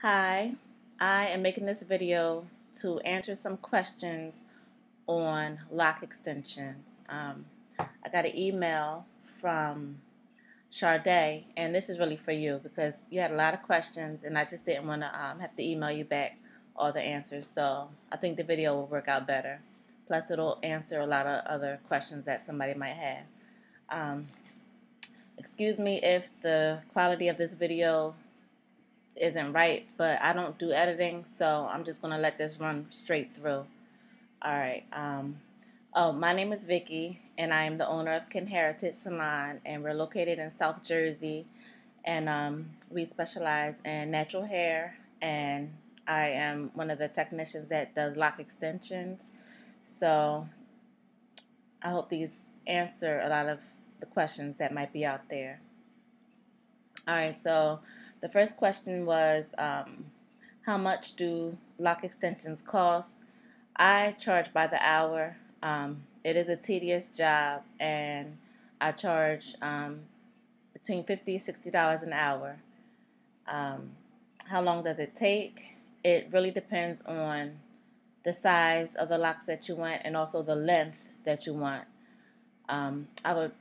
Hi, I am making this video to answer some questions on lock extensions. I got an email from Sade, and this is really for you because you had a lot of questions, and I just didn't want to have to email you back all the answers. So I think the video will work out better. Plus, it'll answer a lot of other questions that somebody might have. Um, Excuse me if the quality of this video isn't right, but I don't do editing, so I'm just going to let this run straight through. All right. My name is Vicky, and I am the owner of KinHairitage Salon, and we're located in South Jersey, and we specialize in natural hair, and I am one of the technicians that does lock extensions. So I hope these answer a lot of the questions that might be out there. All right, so the first question was how much do lock extensions cost? I charge by the hour. It is a tedious job, and I charge between $50 and $60 an hour. Um, how long does it take? It really depends on the size of the locks that you want and also the length that you want. I would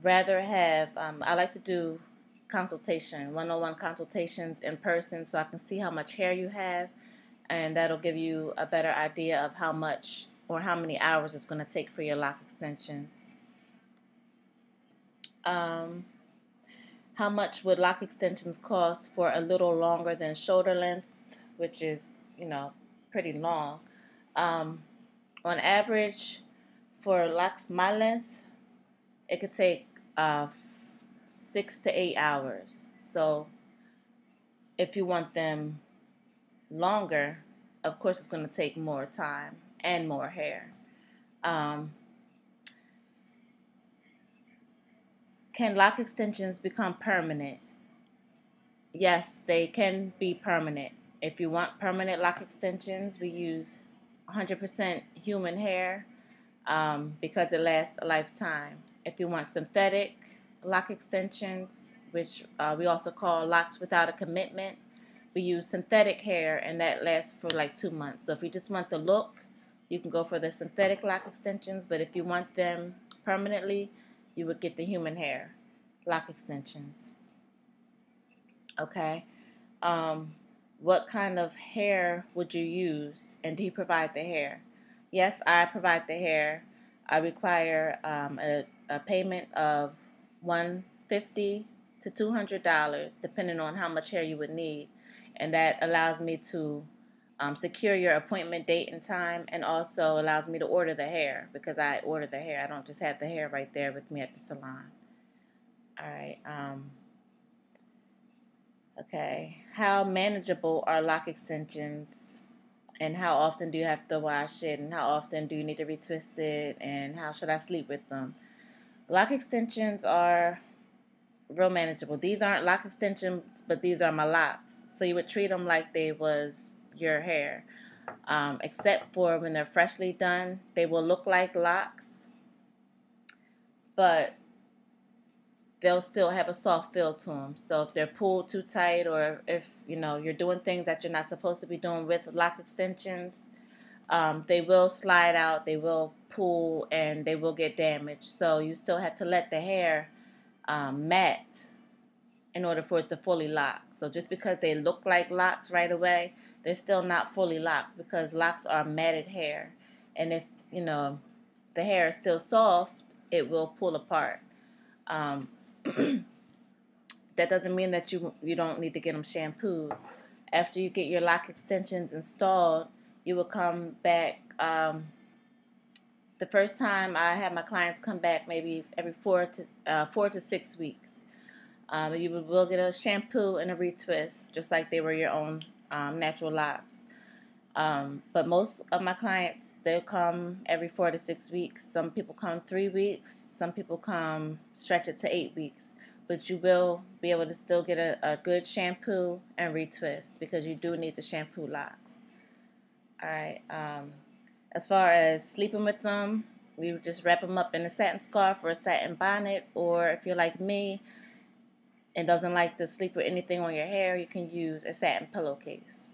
rather have, I like to do consultation, one-on-one consultations in person so I can see how much hair you have, and that'll give you a better idea of how much or how many hours it's going to take for your lock extensions. How much would lock extensions cost for a little longer than shoulder length, which is, pretty long? On average, for locks my length, it could take 6 to 8 hours. So if you want them longer, of course it's going to take more time and more hair. Can lock extensions become permanent? Yes, they can be permanent. If you want permanent lock extensions, we use 100% human hair because it lasts a lifetime. If you want synthetic lock extensions, which we also call locks without a commitment, we use synthetic hair, and that lasts for like 2 months. So if you just want the look, you can go for the synthetic lock extensions, but if you want them permanently, you would get the human hair lock extensions. Okay. What kind of hair would you use, and do you provide the hair? Yes, I provide the hair. I require a payment of $150 to $200, depending on how much hair you would need, and that allows me to secure your appointment date and time, and also allows me to order the hair because I order the hair. I don't just have the hair right there with me at the salon. All right. Okay. How manageable are lock extensions, and how often do you have to wash it, and how often do you need to retwist it, and how should I sleep with them? Lock extensions are real manageable. These aren't lock extensions, but these are my locks. So you would treat them like they was your hair, except for when they're freshly done. They will look like locks, but they'll still have a soft feel to them. So if they're pulled too tight, or if you're doing things that you're not supposed to be doing with lock extensions, they will slide out, they will pull, and they will get damaged. So you still have to let the hair mat in order for it to fully lock. So just because they look like locks right away, they're still not fully locked because locks are matted hair. And if the hair is still soft, it will pull apart. That doesn't mean that you don't need to get them shampooed. After you get your lock extensions installed, you will come back. The first time I have my clients come back maybe every 4 to 6 weeks. You will get a shampoo and a retwist, just like they were your own natural locks. But most of my clients, they'll come every 4 to 6 weeks. Some people come 3 weeks. Some people come stretch it to 8 weeks. But you will be able to still get a good shampoo and retwist because you do need to shampoo locks. All right. As far as sleeping with them, we would just wrap them up in a satin scarf or a satin bonnet. Or if you're like me, and doesn't like to sleep with anything on your hair, you can use a satin pillowcase.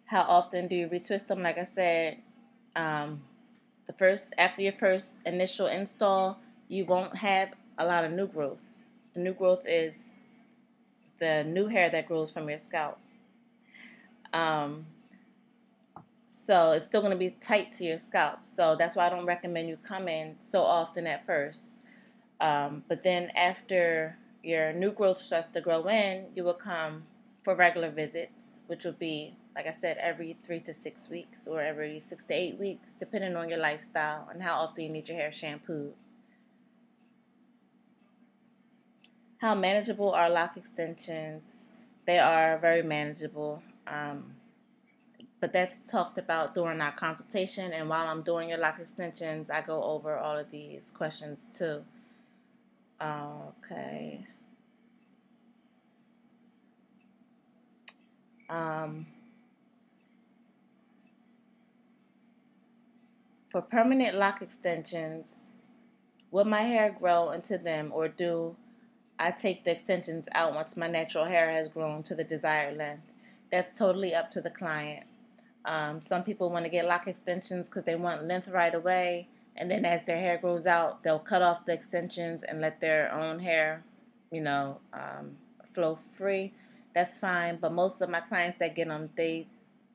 How often do you retwist them? Like I said, after your first initial install, you won't have a lot of new growth. The new growth is the new hair that grows from your scalp. So it's still going to be tight to your scalp. So that's why I don't recommend you come in so often at first. But then after your new growth starts to grow in, you will come for regular visits, which will be, like I said, every 3 to 6 weeks or every 6 to 8 weeks, depending on your lifestyle and how often you need your hair shampooed. How manageable are lock extensions? They are very manageable. But that's talked about during our consultation, and while I'm doing your lock extensions, I go over all of these questions too. Okay. For permanent lock extensions, will my hair grow into them, or do I take the extensions out once my natural hair has grown to the desired length? That's totally up to the client. Some people want to get lock extensions because they want length right away, and then as their hair grows out, they'll cut off the extensions and let their own hair, flow free. That's fine. But most of my clients that get them, they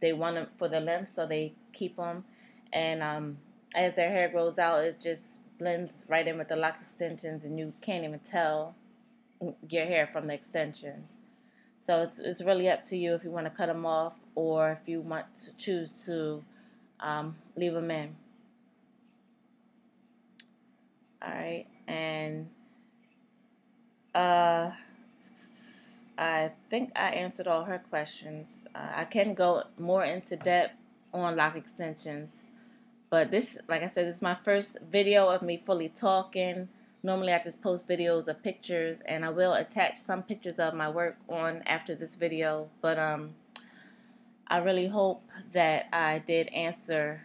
want them for the length, so they keep them. And as their hair grows out, it just blends right in with the lock extensions, and you can't even tell your hair from the extensions. So it's really up to you if you want to cut them off or if you want to choose to leave them in. All right, and I think I answered all her questions. I can go more into depth on lock extensions, but this, like I said, this is my first video of me fully talking. Normally I just post videos of pictures, and I will attach some pictures of my work on after this video, but I really hope that I did answer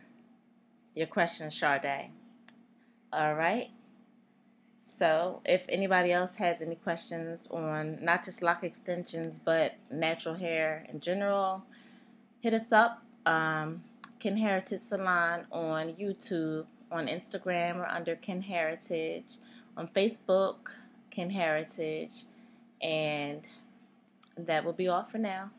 your question, Sade. All right. So if anybody else has any questions on not just lock extensions but natural hair in general, hit us up. KinHairitage Salon on YouTube, on Instagram or under KinHairitage, on Facebook, KinHairitage, and that will be all for now.